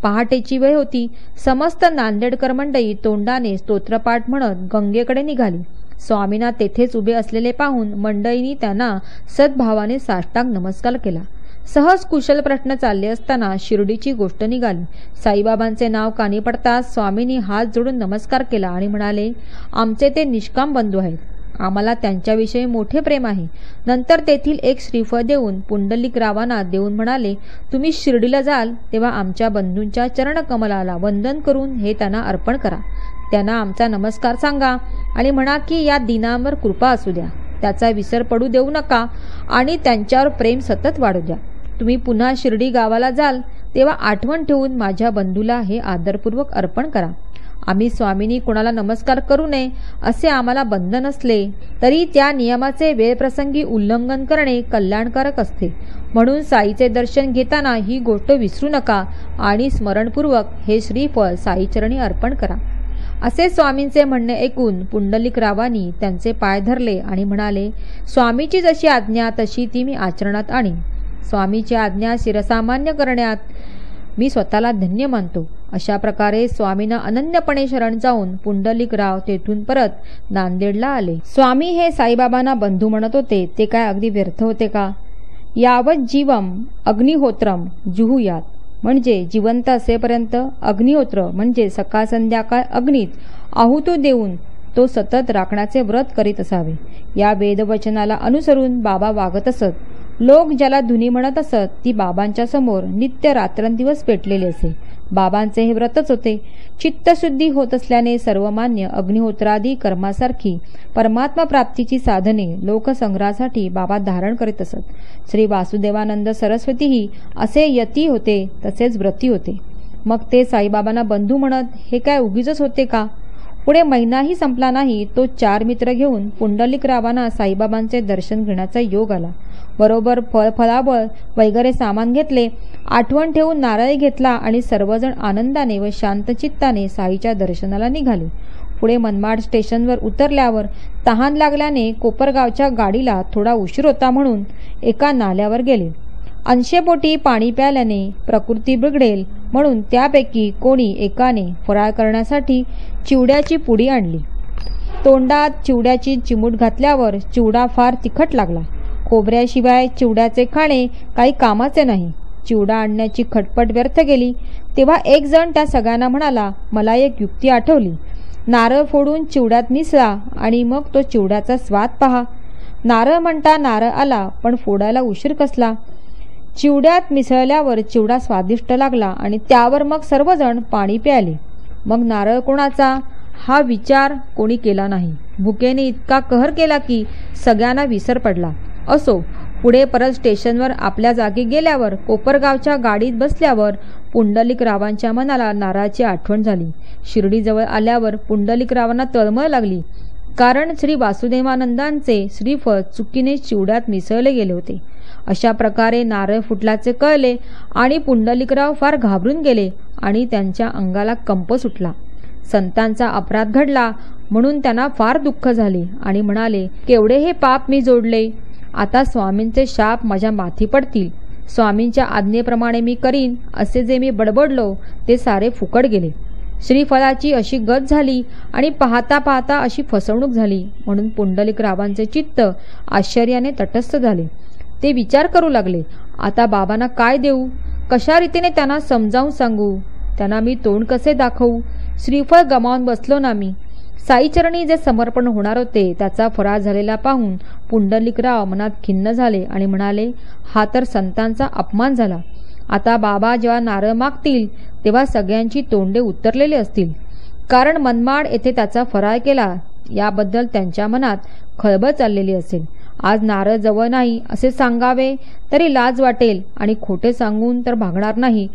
पहाटेची वेळ होती. समस्त नांदेडकर मंडळी तोंडाने स्तोत्रपाठ म्हणत गंगेकडे निघाली. स्वामींना तेथेच उभे असलेले पाहून मंडळींनी त्यांना सद्भावाने साष्टांग नमस्कार केला. सहज कुशल प्रश्न चालले असताना शिर्डीची गोष्ट निघाली. साईबाबांचे नाव कानी पडताच स्वामींनी हात जोडून नमस्कार केला आणि म्हणाले, आमचे ते निष्काम बंधू आहेत. आम्हाला त्यांच्याविषयी मोठे प्रेम आहे. नंतर तेथील एक श्रीफळ देऊन पुंडलिकरावांना देऊन म्हणाले, तुम्ही शिर्डीला जाल तेव्हा आमच्या बंधूंच्या चरणकमलाला वंदन करून हे त्यांना अर्पण करा. त्यांना आमचा नमस्कार सांगा आणि म्हणा की या दिनांवर कृपा असू द्या. त्याचा विसर पडू देऊ नका आणि त्यांच्यावर प्रेम सतत वाढू द्या. तुम्ही पुन्हा शिर्डी गावाला जाल तेव्हा आठवण ठेवून माझ्या बंधूला हे आदरपूर्वक अर्पण करा. आम्ही स्वामींनी कोणाला नमस्कार करू नये असे आम्हाला बंधन असले तरी त्या नियमाचे वेळप्रसंगी उल्लंघन करणे कल्याणकारक असते. म्हणून साईचे दर्शन घेताना ही गोष्ट विसरू नका आणि स्मरणपूर्वक हे श्रीफळ साईचरणी अर्पण करा. असे स्वामींचे म्हणणे ऐकून पुंडलिकरावांनी त्यांचे पाय धरले आणि म्हणाले, स्वामीची जशी आज्ञा तशी ती मी आचरणात आणीन. स्वामीची आज्ञा शिरसामान्य करण्यात मी स्वतःला धन्य मानतो. अशा प्रकारे स्वामींना अनन्यपणे शरण जाऊन पुंडलिकराव तेथून परत नांदेडला आले. स्वामी हे साईबाबांना बंधू म्हणत होते ते काय अगदी व्यर्थ होते का? यावत जीवम अग्निहोत्रम जुहुयात, म्हणजे जिवंत असेपर्यंत अग्निहोत्र म्हणजे सकाळ संध्याकाळ अग्नीत आहुतो देऊन तो सतत राखण्याचे व्रत करीत असावे. या वेदवचनाला अनुसरून बाबा वागत असत. लोक ज्याला धुनी म्हणत असत ती बाबांच्या समोर नित्य रात्रंदिवस पेटलेले असे. बाबांचे हे व्रतच होते. चित्तशुद्धी होत असल्याने सर्वमान्य अग्निहोत्रादी कर्मासारखी परमात्मा प्राप्तीची साधने लोकसंग्रहासाठी बाबा धारण करीत असत. श्री वासुदेवानंद सरस्वतीही असे यती होते, तसेच व्रती होते. मग ते साईबाबांना बंधू म्हणत हे काय उगीचच होते का? पुढे महिनाही संपला नाही तो 4 मित्र घेऊन पुंडलिकरावांना साईबाबांचे दर्शन घेण्याचा योग आला. बरोबर फळावळ वगैरे सामान घेतले, आठवण ठेवून नारळ घेतला आणि सर्वजण आनंदाने व शांतचित्ताने साईच्या दर्शनाला निघाले. पुढे मनमाड स्टेशनवर उतरल्यावर तहान लागल्याने कोपरगावच्या गाडीला थोडा उशीर होता म्हणून एका नाल्यावर गेले. अंशेपोटी पाणी प्यायल्याने प्रकृती बिघडेल म्हणून त्यापैकी कोणी एकाने फराळ करण्यासाठी चिवड्याची पुडी आणली. तोंडात चिवड्याची चिमूट घातल्यावर चिवडा फार तिखट लागला. खोबऱ्याशिवाय चिवड्याचे खाणे काही कामाचे नाही. चिवडा आणण्याची खटपट व्यर्थ गेली. तेव्हा एक जण त्या सगळ्यांना म्हणाला, मला एक युक्ती आठवली. नारळ फोडून चिवड्यात मिसळा आणि मग तो चिवड्याचा स्वाद पहा. नारळ म्हणता नारळ आला, पण फोडायला उशीर कसला. चिवड्यात मिसळल्यावर चिवडा स्वादिष्ट लागला आणि त्यावर मग सर्वजण पाणी प्यायले. मग नारळ कोणाचा हा विचार कोणी केला नाही. भुकेने इतका कहर केला की सगळ्यांना विसर पडला. असो, पुढे परत स्टेशनवर आपल्या जागी गेल्यावर कोपरगावच्या गाडीत बसल्यावर पुंडलिकरावांच्या मनाला नारळाची आठवण झाली. शिर्डीजवळ आल्यावर पुंडलिकरावांना तळमळ लागली, कारण श्री वासुदेवानंदांचे श्रीफळ चुकीने चिवड्यात मिसळले गेले होते. अशा प्रकारे नारळ फुटल्याचे कळले आणि पुंडलिकराव फार घाबरून गेले आणि त्यांच्या अंगाला कंप सुटला. संतांचा अपराध घडला म्हणून त्यांना फार दुःख झाले आणि म्हणाले, केवढे हे पाप मी जोडले. आता स्वामींचे शाप माझ्या माथी पडतील. स्वामींच्या आज्ञेप्रमाणे मी करीन असे जे मी बडबडलो ते सारे फुकट गेले. श्रीफळाची अशी गत झाली आणि पाहता पाहता अशी फसवणूक झाली म्हणून पुंडलिकरावांचे चित्त आश्चर्याने तटस्थ झाले. ते विचार करू लागले, आता बाबांना काय देऊ, कशा रीतीने त्यांना समजावून सांगू, त्यांना मी तोंड कसे दाखवू. श्रीफळ गमावून बसलो ना मी. साईचरणी जे समर्पण होणार होते त्याचा फराळ झालेला पाहून पुंडलिकराव मनात खिन्न झाले आणि म्हणाले, हा तर संतांचा अपमान झाला. आता बाबा जेव्हा नारळ मागतील तेव्हा सगळ्यांची तोंडे उतरलेली असतील, कारण मनमाड येथे त्याचा फराळ केला याबद्दल त्यांच्या मनात खळबळ चाललेली असेल. आज नारळ जवळ नाही असे सांगावे तरी लाज वाटेल आणि खोटे सांगून तर भागणार नाही,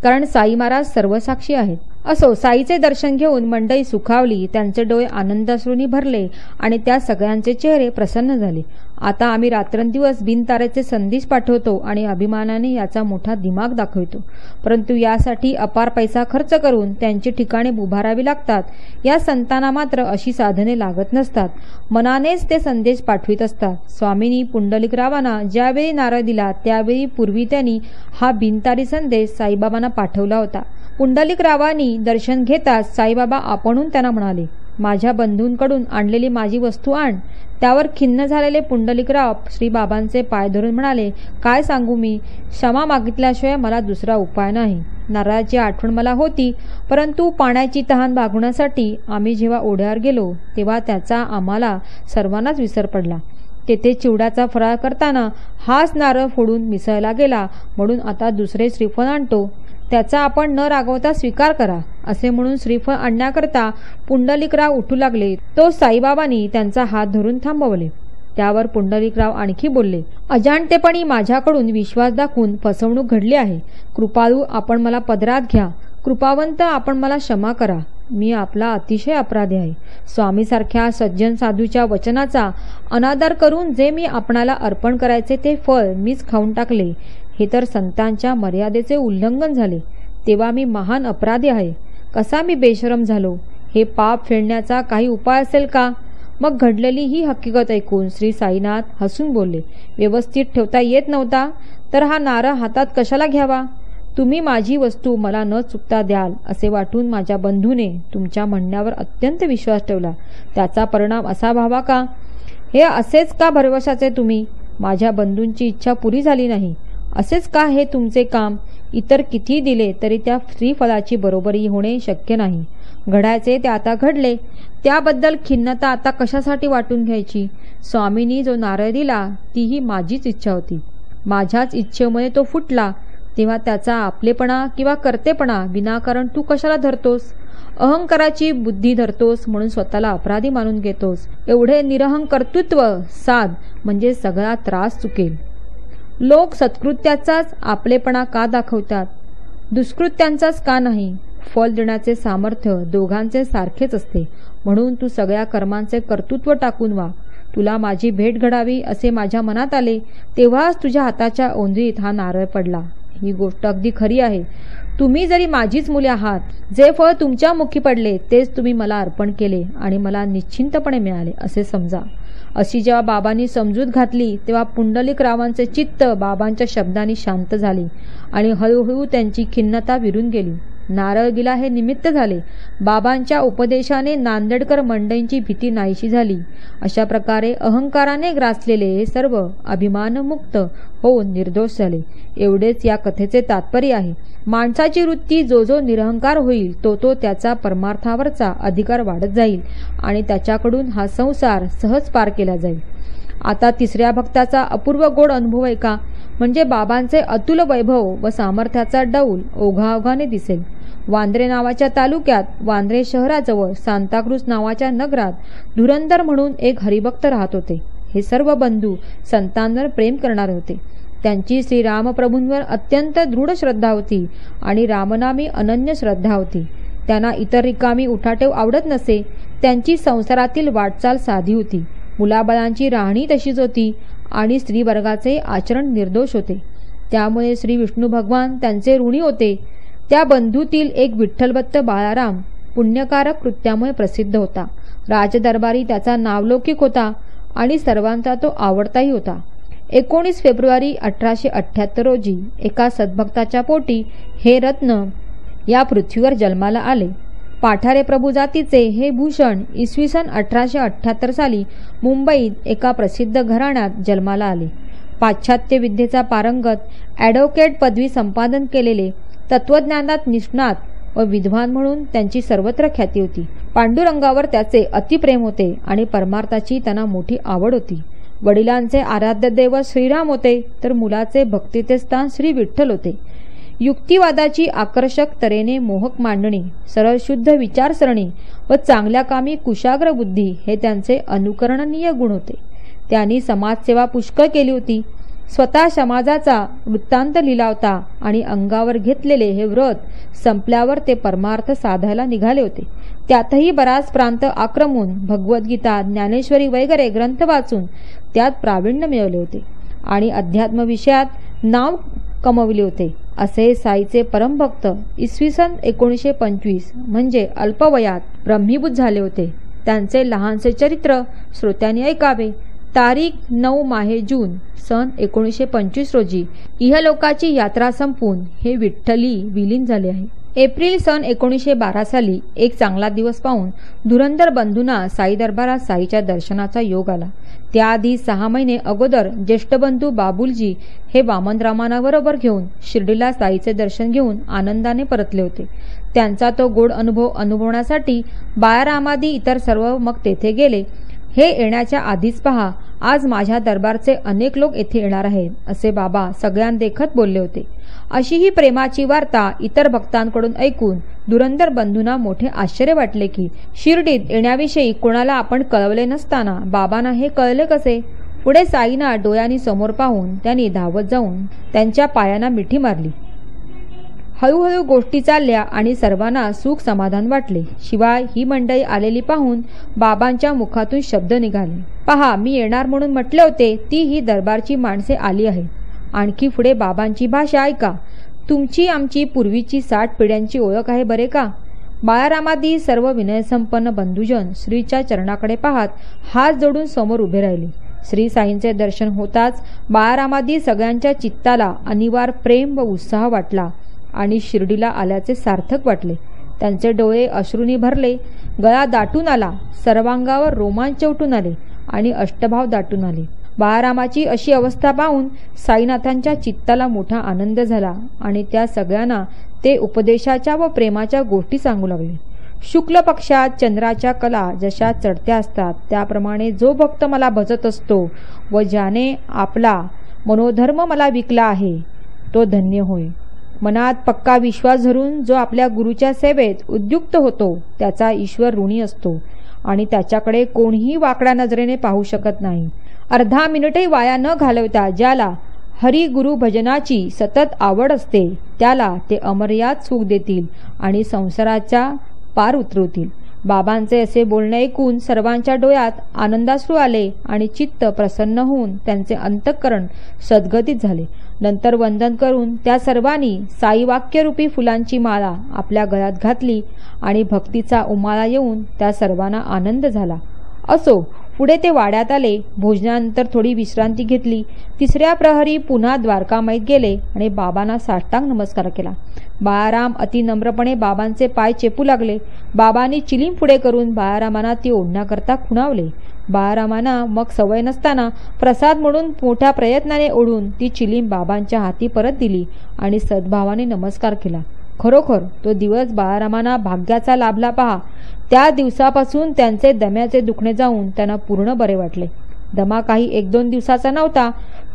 कारण साई महाराज सर्वसाक्षी आहेत. असो, साईचे दर्शन घेऊन मंडळी सुखावली. त्यांचे डोळे आनंदाश्रूंनी भरले आणि त्या सगळ्यांचे चेहरे प्रसन्न झाले. आता आम्ही रात्रंदिवस बिनतारेचे संदेश पाठवतो आणि अभिमानाने याचा मोठा दिमाग दाखवतो, परंतु यासाठी अपार पैसा खर्च करून त्यांची ठिकाणे उभारावी लागतात. या संतांना मात्र अशी साधने लागत नसतात, मनानेच ते संदेश पाठवित असतात. स्वामींनी पुंडलिकरावांना ज्यावेळी नारळ दिला त्यावेळी पूर्वी त्यांनी हा बिनतारी संदेश साईबाबांना पाठवला होता. पुंडलिकरावांनी दर्शन घेताच साईबाबा आपणहून त्यांना म्हणाले, माझ्या बंधूंकडून आणलेली माझी वस्तू आण. त्यावर खिन्न झालेले पुंडलिकराव श्रीबाबांचे पाय धरून म्हणाले, काय सांगू मी, क्षमा मागितल्याशिवाय मला दुसरा उपाय नाही. नारळाची आठवण मला होती, परंतु पाण्याची तहान भागवण्यासाठी आम्ही जेव्हा ओढ्यावर गेलो तेव्हा त्याचा आम्हाला सर्वांनाच विसर पडला. तेथे चिवड्याचा फराळ करताना हाच नारळ फोडून मिसळला गेला, म्हणून आता दुसरे श्रीफळ आणतो, त्याचा आपण न रागवता स्वीकार करा. असे म्हणून श्रीफळ आणण्याकरता पुंडलिकराव उठू लागले. तो साईबाबांनी त्यांचा हात धरून थांबवले. त्यावर पुंडलिकराव आणखी बोलले, अजाणतेपणी माझ्याकडून विश्वास दाखवून फसवणूक घडली आहे. कृपाळू आपण मला पदरात घ्या. कृपावंत आपण मला क्षमा करा. मी आपला अतिशय अपराधी आहे. स्वामीसारख्या सज्जन साधूच्या वचनाचा अनादर करून जे मी आपणाला अर्पण करायचे ते फळ मीच खाऊन टाकले, हे तर संतांच्या मर्यादेचे उल्लंघन झाले. तेव्हा मी महान अपराधी आहे. कसा मी बेशरम झालो. हे पाप फेडण्याचा काही उपाय असेल का? मग घडलेली ही हकीकत ऐकून श्री साईनाथ हसून बोलले, व्यवस्थित ठेवता येत नव्हता तर हा नारळ हातात कशाला घ्यावा? तुम्ही माझी वस्तू मला न चुकता द्याल असे वाटून माझ्या बंधूने तुमच्या म्हणण्यावर अत्यंत विश्वास ठेवला. त्याचा परिणाम असा व्हावा का? हे असेच का भरवशाचे तुम्ही? माझ्या बंधूंची इच्छा पुरी झाली नाही. असेच का हे तुमचे काम? इतर किती दिले तरी त्या श्रीफळाची बरोबरी होणे शक्य नाही. घडायचे ते आता घडले, त्याबद्दल खिन्नता आता कशासाठी वाटून घ्यायची? स्वामींनी जो नारळ दिला तीही माझीच इच्छा होती. माझ्याच इच्छेमुळे तो फुटला. तेव्हा त्याचा आपलेपणा किंवा कर्तेपणा विनाकारण तू कशाला धरतोस? अहंकाराची बुद्धी धरतोस म्हणून स्वतःला अपराधी मानून घेतोस. एवढे निरहंकर्तृत्व साध म्हणजे सगळा त्रास चुकेल. लोक सत्कृत्याचाच आपलेपणा का दाखवतात, दुष्कृत्यांचाच का नाही? फल देण्याचे सामर्थ्य दोघांचे सारखेच असते. म्हणून तू सगळ्या कर्मांचे कर्तृत्व टाकून वा. तुला माझी भेट घडावी असे माझ्या मनात आले तेव्हाच तुझ्या हाताच्या ओंजळीत हा नारळ पडला. ही गोष्ट अगदी खरी आहे. तुम्ही जरी माझीच मुले आहात, जे फळ तुमच्या मुखी पडले तेच तुम्ही मला अर्पण केले आणि मला निश्चिंतपणे मिळाले असे समजा. अशी जेव्हा बाबांनी समजूत घातली तेव्हा पुंडलिकरावांचे चित्त बाबांच्या शब्दांनी शांत झाले आणि हळूहळू त्यांची खिन्नता विरून गेली. नारळ गिला हे निमित्त झाले. बाबांच्या उपदेशाने नांदेडकर मंडळींची भीती नाहीशी झाली. अशा प्रकारे अहंकाराने ग्रासलेले हे सर्व अभिमानमुक्त होऊन निर्दोष झाले. एवढेच या कथेचे तात्पर्य आहे. माणसाची वृत्ती जो जो निरहंकार होईल तो तो त्याचा परमार्थावरचा अधिकार वाढत जाईल आणि त्याच्याकडून हा संसार सहज पार केला जाईल. आता तिसऱ्या भक्ताचा अपूर्व गोड अनुभव आहे का? म्हणजे बाबांचे अतुल वैभव व सामर्थ्याचा डौल ओघाओघाने दिसेल. वांद्रे नावाच्या तालुक्यात वांद्रे शहराजवळ सांताक्रूज नावाच्या नगरात धुरंधर म्हणून एक हरिभक्त राहत होते. हे सर्व बंधू संतांवर प्रेम करणारे होते. त्यांची श्रीरामप्रभूंवर अत्यंत दृढ श्रद्धा होती आणि रामनामी अनन्य श्रद्धा होती. त्यांना इतर रिकामी उठाठेव आवडत नसे. त्यांची संसारातील वाटचाल साधी होती. मुलाबाळांची राहणी तशीच होती आणि स्त्रीवर्गाचे आचरण निर्दोष होते. त्यामुळे श्री विष्णू भगवान त्यांचे ऋणी होते. त्या बंधूतील एक विठ्ठलभक्त बाळाराम पुण्यकारक कृत्यामुळे प्रसिद्ध होता. राजदरबारी त्याचा नावलौकिक होता आणि सर्वांचा तो आवडताही होता. 19 फेब्रुवारी 1878 रोजी एका सद्भक्ताच्या पोटी हे रत्न या पृथ्वीवर जन्माला आले. पाठारे प्रभू जातीचे हे भूषण इसवी सन 1878 साली मुंबईत एका प्रसिद्ध घराण्यात जन्माला आले. पाश्चात्य विद्येचा पारंगत, ॲडव्होकेट पदवी संपादन केलेले, तत्वज्ञानात निष्णात व विद्वान म्हणून त्यांची सर्वत्र ख्याती होती. पांडुरंगावर त्याचे अतिप्रेम होते आणि परमार्थाची त्यांना मोठी आवड होती. वडिलांचे आराध्य दैवत श्रीराम होते तर मुलाचे भक्तीचे स्थान श्री विठ्ठल होते. युक्तिवादाची आकर्षक तऱ्हेने मोहक मांडणी, सरळ शुद्ध विचारसरणी व चांगल्या कामी कुशाग्र बुद्धी हे त्यांचे अनुकरणीय गुण होते. त्यांनी समाजसेवा पुष्कळ केली होती. स्वतः समाजाचा वृत्तांत लिहिला होता आणि अंगावर घेतलेले हे व्रत संपल्यावर ते परमार्थ साधायला निघाले होते. त्यातही बराच प्रांत आक्रमून भगवद्गीता, ज्ञानेश्वरी वगैरे ग्रंथ वाचून त्यात प्रावीण्य मिळवले होते आणि अध्यात्म विषयात नाव कमविले होते. असे साईचे परमभक्त इसवी सन 1925 म्हणजे अल्पवयात ब्रह्मीभूत झाले होते. त्यांचे लहानसे चरित्र श्रोत्यांनी ऐकावे. तारीख 9 माहे जून सन 1925 रोजी इहलोकाची यात्रा संपून हे विठ्ठली विलीन झाले आहे. एप्रिल सन 1912 साली एक चांगला दिवस पाहून धुरंधर बंधूंना साई दरबारात साईच्या दर्शनाचा योग आला. त्याआधी 6 महिने अगोदर ज्येष्ठ बंधू बाबुलजी हे वामनरामांबरोबर घेऊन शिर्डीला साईचे दर्शन घेऊन आनंदाने परतले होते. त्यांचा तो गोड अनुभव अनुभवण्यासाठी बाळारामादी इतर सर्व मग तेथे गेले. हे येण्याच्या आधीच पहा, आज माझ्या दरबारचे अनेक लोक येथे येणार आहेत असे बाबा सगळ्यांदेखत बोलले होते. अशी ही प्रेमाची वार्ता इतर भक्तांकडून ऐकून धुरंधर बंधूंना मोठे आश्चर्य वाटले की शिर्डीत येण्याविषयी कोणाला आपण कळवले नसताना बाबांना हे कळले कसे. पुढे साईना डोळ्यांनी समोर पाहून त्यांनी धावत जाऊन त्यांच्या पायांना मिठी मारली. हळूहळू गोष्टी चालल्या आणि सर्वांना सुख समाधान वाटले. शिवाय ही मंडळी आलेली पाहून बाबांच्या मुखातून शब्द निघाले, पहा, मी येणार म्हणून म्हटले होते, ती ही दरबारची माणसे आली आहेत. आणखी पुढे बाबांची भाषा ऐका. तुमची आमची पूर्वीची 60 पिढ्यांची ओळख आहे बरे का. बाळारामादी सर्व विनयसंपन्न बंधुजन श्रीच्या चरणाकडे पाहत हात जोडून समोर उभे राहिले. श्री साईंचे दर्शन होताच बाळारामादी सगळ्यांच्या चित्ताला अनिवार्य प्रेम व उत्साह वाटला आणि शिर्डीला आल्याचे सार्थक वाटले. त्यांचे डोळे अश्रूंनी भरले, गळा दाटून आला, सर्वांगावर रोमांच उठून आले आणि अष्टभाव दाटून आले. बाळारामाची अशी अवस्था पाहून साईनाथांच्या चित्ताला मोठा आनंद झाला आणि त्या सगळ्यांना ते उपदेशाच्या व प्रेमाच्या गोष्टी सांगू लागले. शुक्ल पक्षात चंद्राच्या कला जशा चढत्या असतात त्याप्रमाणे जो भक्त मला भजत असतो व ज्याने आपला मनोधर्म मला विकला आहे तो धन्य होय. मनात पक्का विश्वास धरून जो आपल्या गुरुच्या सेवेत उद्युक्त होतो त्याचा ईश्वर ऋणी असतो आणि त्याच्याकडे कोणीही वाकड्या नजरेने पाहू शकत नाही. अर्धा मिनिटही वाया न घालवता ज्याला हरी गुरु भजनाची सतत आवड असते त्याला ते अमर्याद सुख देतील आणि संसाराच्या पार उतरवतील. बाबांचे असे बोलणे ऐकून सर्वांच्या डोळ्यात आनंदाश्रू आले आणि चित्त प्रसन्न होऊन त्यांचे अंतःकरण सद्गतीत झाले. नंतर वंदन करून त्या सर्वांनी साई वाक्यरूपी फुलांची माळा आपल्या गळ्यात घातली आणि भक्तीचा उमाळा येऊन त्या सर्वांना आनंद झाला. असो, पुढे ते वाड्यात आले. भोजनानंतर थोडी विश्रांती घेतली. तिसऱ्या प्रहरी पुन्हा द्वारकामाईत गेले आणि बाबांना साष्टांग नमस्कार केला. बाळाराम अति नम्रपणे बाबांचे पाय चेपू लागले. बाबांनी चिलीम पुढे करून बाळारामांना ती ओढण्याकरता खुणावले. बाळारामांना मग सवय नसताना प्रसाद म्हणून मोठ्या प्रयत्नाने ओढून ती चिलीम बाबांच्या हाती परत दिली आणि सद्भावाने नमस्कार केला. खरोखर तो दिवस बाळारामांना भाग्याचा लाभला पहा. त्या दिवसापासून त्यांचे दम्याचे दुखणे जाऊन त्यांना पूर्ण बरे वाटले. दमा काही 1-2 दिवसाचा नव्हता,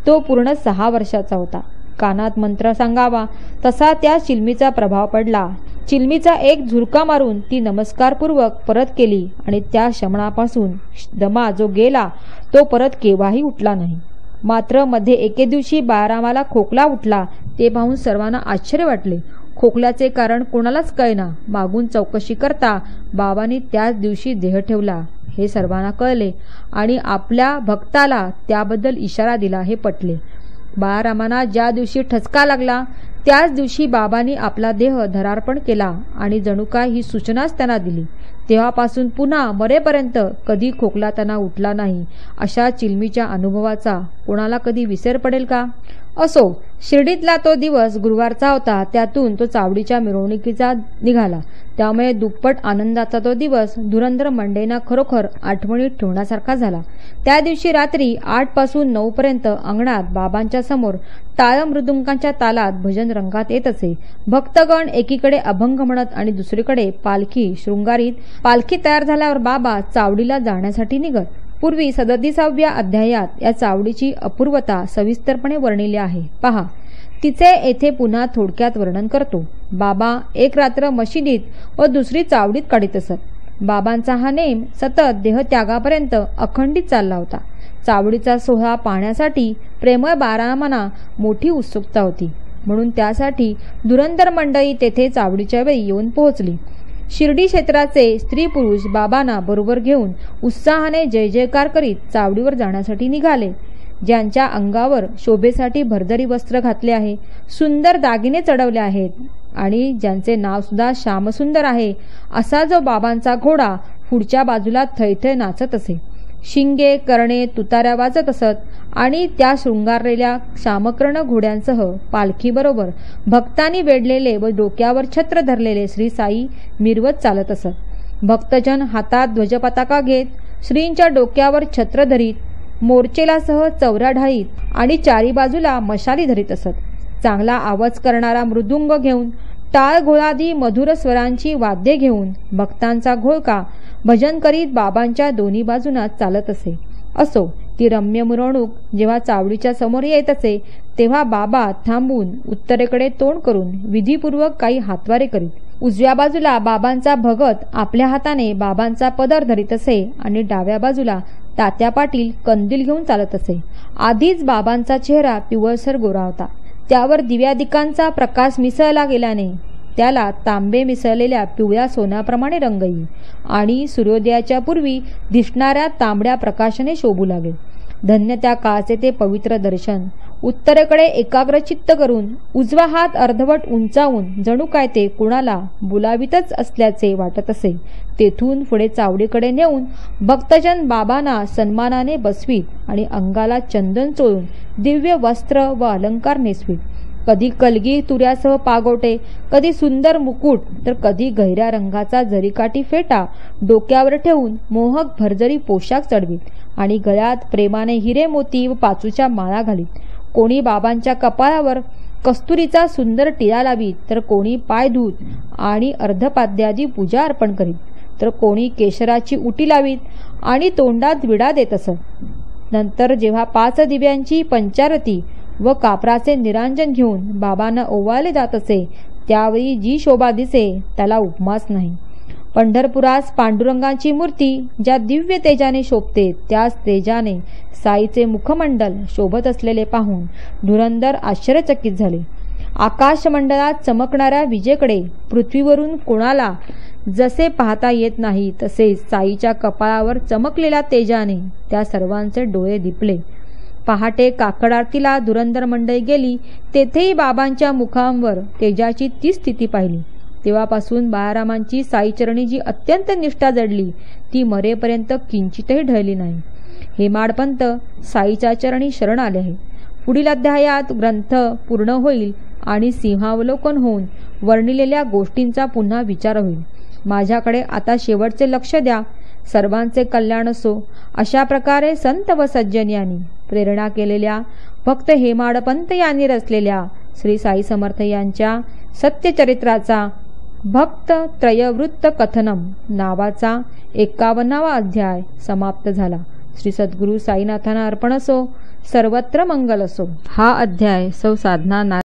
तो पूर्ण 6 वर्षाचा होता. कानात मंत्र सांगावा तसा त्या चिलमीचा प्रभाव पडला. चिलमीचा एक झुरका मारून ती नमस्कारपूर्वक परत केली आणि त्या शमनापासून दमा जो गेला तो परत केव्हाही उठला नाही. मात्र मध्ये एके दिवशी बाळारामाला खोकला उठला. ते पाहून सर्वांना आश्चर्य वाटले. खोकल्याचे कारण कोणालाच कळेना. मागून चौकशी करता बाबांनी त्याच दिवशी देह ठेवला हे सर्वांना कळले आणि आपल्या भक्ताला त्याबद्दल इशारा दिला हे पटले. बाळारामांना ज्या दिवशी ठसका लागला त्याच दिवशी बाबांनी आपला देह धरार्पण केला आणि जणू काय ही सूचनाच त्यांना दिली. तेव्हापासून पुन्हा मरेपर्यंत कधी खोकला त्यांना उठला नाही. अशा चिलमीच्या अनुभवाचा कोणाला कधी विसर पडेल का. असो, शिर्डीतला तो दिवस गुरुवारचा होता. त्यातून तो चावडीच्या मिरवणुकीचा निघाला. त्यामुळे दुप्पट आनंदाचा तो दिवस धुरंधर मंडळींना खरोखर आठवणीत ठेवण्यासारखा झाला. त्या दिवशी रात्री 8 पासून 9 पर्यंत अंगणात बाबांच्या समोर टाळ मृदुंगाच्या तालात भजन रंगात येत असे. भक्तगण एकीकडे अभंग म्हणत आणि दुसरीकडे पालखी शृंगारीत. पालखी तयार झाल्यावर बाबा चावडीला जाण्यासाठी निघत. पूर्वी 37व्या अध्यायात या चावडीची अपूर्वता सविस्तरपणे वर्णिली आहे. पहा, तिचे येथे पुन्हा थोडक्यात वर्णन करतो. बाबा एक रात्र मशिदीत व दुसरी चावडीत काढीत असत. बाबांचा हा नेम सतत देहत्यागापर्यंत अखंडित चालला होता. चावडीचा सोहळा पाहण्यासाठी प्रेमळ बाळारामांना मोठी उत्सुकता होती. म्हणून त्यासाठी धुरंधर मंडळी तेथे चावडीच्या वेळी येऊन पोहोचली. शिर्डी क्षेत्राचे स्त्री पुरुष बाबांना बरोबर घेऊन उत्साहाने जय जयकार करीत चावडीवर जाण्यासाठी निघाले. ज्यांच्या अंगावर शोभेसाठी भरदरी वस्त्र घातले आहे, सुंदर दागिने चढवले आहेत आणि ज्यांचे नाव सुद्धा श्यामसुंदर आहे, असा जो बाबांचा घोडा पुढच्या बाजूला थैथै नाचत असे. शिंगे करणे तुताऱ्या वाजत असत आणि त्या शृंगारलेल्या श्यामकर्ण घोड्यांसह पालखीबरोबर भक्तांनी वेढलेले व डोक्यावर छत्र धरलेले श्री साई मिरवत चालत असत. भक्तजन हातात ध्वजपताका घेत, श्रींच्या डोक्यावर छत्र धरीत, मोर्चेलासह चौऱ्या ढाळीत आणि चारी बाजूला मशाली धरीत असत. चांगला आवाज करणारा मृदुंग घेऊन, टाळ घोळादी मधुर स्वरांची वाद्ये घेऊन भक्तांचा घोळका भजन करीत बाबांच्या दोन्ही बाजूंना चालत असे. असो, ती रम्य मिरवणूक जेव्हा चावडीच्या समोर येत असे तेव्हा बाबा थांबून उत्तरेकडे तोंड करून विधीपूर्वक काही हातवारे करीत. उजव्या बाजूला बाबांचा भगत आपल्या हाताने बाबांचा पदर धरीत असे आणि डाव्या बाजूला तात्या पाटील कंदील घेऊन चालत असे. आधीच बाबांचा चेहरा पिवळसर गोरा होता. त्यावर दिव्यादिकांचा प्रकाश मिसळला गेल्याने त्याला तांबे मिसळलेल्या पिवळ्या सोन्याप्रमाणे रंग येईल आणि सूर्योदयाच्या पूर्वी दिसणाऱ्या तांबड्या प्रकाशाने शोभू लागेल. धन्य त्या काळचे ते पवित्र दर्शन. उत्तरेकडे एकाग्रचित्त करून उजवा हात अर्धवट उंचावून जणू काय ते कुणाला बोलावितच असल्याचे वाटत असे. तेथून पुढे चावडीकडे नेऊन भक्तजन बाबांना सन्मानाने बसवीत आणि अंगाला चंदन चोळून दिव्य वस्त्र व अलंकार नेसवीत. कधी कलगी तुऱ्यासह पागोटे, कधी सुंदर मुकुट, तर कधी गहिऱ्या रंगाचा जरीकाठी फेटा डोक्यावर ठेवून मोहक भरजरी पोशाख चढवीत आणि गळ्यात प्रेमाने हिरे मोती व पाचूच्या माळा घालीत. कोणी बाबांच्या कपाळावर कस्तुरीचा सुंदर टिळा लावीत, तर कोणी पाय धुत आणि अर्धपाद्यादी पूजा अर्पण करीत, तर कोणी केशराची उटी लावीत आणि तोंडात विडा देत असत. नंतर जेव्हा 5 दिव्यांची पंचारती व कापराचे निरांजन घेऊन बाबांना ओवाळले जात असे, त्यावेळी जी शोभा दिसे त्याला उपमाच नाही. पंढरपुरास पांडुरंगाची मूर्ती ज्या दिव्य तेजाने शोभते, त्याच तेजाने साईचे मुखमंडल शोभत असलेले पाहून धुरंधर आश्चर्यचकित झाले. आकाशमंडलात चमकणाऱ्या विजेकडे पृथ्वीवरून कोणाला जसे पाहता येत नाही, तसेच साईच्या कपाळावर चमकलेल्या तेजाने त्या सर्वांचे डोळे दिपले. पहाटे काकड आरतीला धुरंधर मंडळी गेली, तेथेही बाबांच्या मुखांवर तेजाची ती स्थिती पाहिली. तेव्हापासून बाळारामांची साईचरणी जी अत्यंत निष्ठा जडली, ती मरेपर्यंत किंचितही ढळली नाही. हेमाडपंत साईच्या चरणी शरण आले आहे. पुढील अध्यायात ग्रंथ पूर्ण होईल आणि सिंहावलोकन होऊन वर्णिलेल्या गोष्टींचा पुन्हा विचार होईल. माझ्याकडे आता शेवटचे लक्ष द्या. सर्वांचे कल्याण असो. अशा प्रकारे संत व सज्जन यांनी प्रेरणा केलेल्या भक्त हेमाडपंत यांनी रचलेल्या श्री साई समर्थ यांच्या सत्यचरित्राचा भक्त त्रयवृत्त कथनम नावाचा 51वा अध्याय समाप्त झाला. श्री सद्गुरू साईनाथांना अर्पण असो. सर्वत्र मंगल असो. हा अध्याय सौ साधना